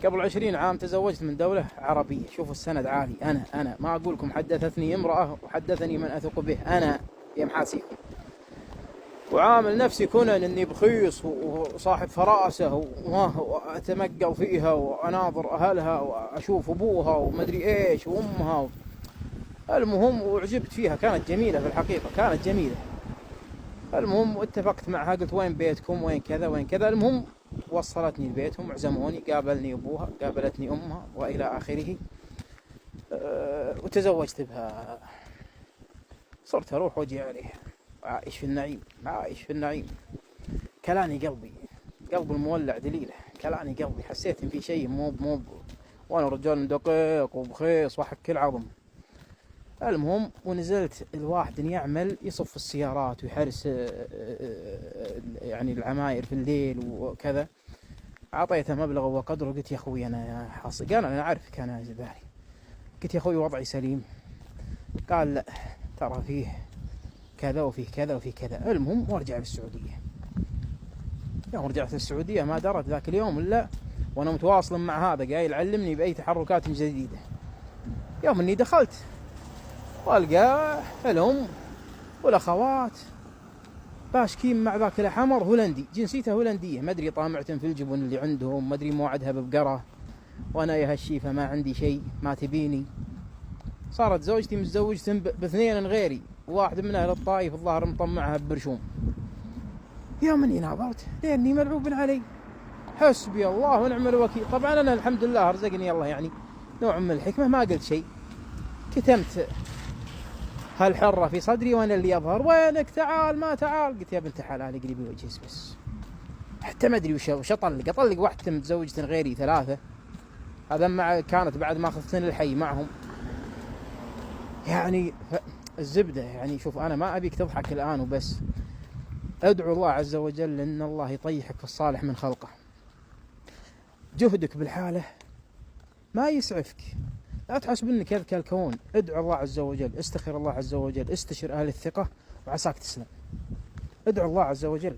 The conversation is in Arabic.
قبل 20 عام تزوجت من دولة عربية. شوفوا السند عالي. أنا ما أقول لكم حدثتني امرأة وحدثني من أثق به، أنا يا محاسيكم، وعامل نفسي كونن إني بخيص وصاحب فراسة وأتمقل فيها وأناظر أهلها وأشوف أبوها ومدري إيش وأمها. المهم وعجبت فيها، كانت جميلة في الحقيقة، كانت جميلة. المهم واتفقت معها، قلت وين بيتكم، وين كذا وين كذا. المهم وصلتني لبيتهم، عزموني، قابلني أبوها، قابلتني أمها، وإلى آخره. وتزوجت بها. صرت أروح وأجي عليها، عايش في النعيم، عايش في النعيم. كلاني قلبي، قلب المولع دليله، كلاني قلبي، حسيت إن في شيء مو وأنا رجال دقيق وبخيص وحك العظم. المهم ونزلت، الواحد يعمل يصف السيارات ويحرس يعني العماير في الليل وكذا. أعطيته مبلغ وقدره، قلت يا أخوي أنا حاصل، قال أنا أعرفك أنا زبالي. قلت يا أخوي وضعي سليم. قال لا ترى فيه كذا وفيه كذا وفيه كذا. المهم وارجع للسعودية. يوم رجعت للسعودية ما درت ذاك اليوم إلا وأنا متواصل مع هذا قايل علمني بأي تحركات جديدة. يوم إني دخلت والقى الأم والأخوات باشكين مع ذاك الحمر هولندي، جنسيته هولندية، ما أدري طامعة في الجبن اللي عندهم، ما أدري موعدها ببقرة، وأنا يا هالشيفة ما عندي شيء، ما تبيني. صارت زوجتي متزوجة باثنين غيري، واحد من أهل الطائف الظاهر مطمعها ببرشوم. يوم إني ناظرت لأني ملعوب علي، حسبي الله ونعم الوكيل. طبعا أنا الحمد لله رزقني الله يعني نوع من الحكمة، ما قلت شيء، كتمت هالحرة في صدري وأنا اللي يظهر. وينك تعال ما تعال. قلت يا بنت حلال قريبي وجهي بس. حتى ما أدري وش أطلق واحدة متزوجة غيري 3. هذا مع كانت بعد ما أخذتني الحي معهم يعني. الزبدة يعني شوف، أنا ما أبيك تضحك الآن وبس، أدعو الله عز وجل أن الله يطيحك في الصالح من خلقه. جهدك بالحالة ما يسعفك، لا تحسب انك يذكى الكون. ادعو الله عز وجل، استخر الله عز وجل، استشر اهل الثقة وعساك تسلم. ادعو الله عز وجل.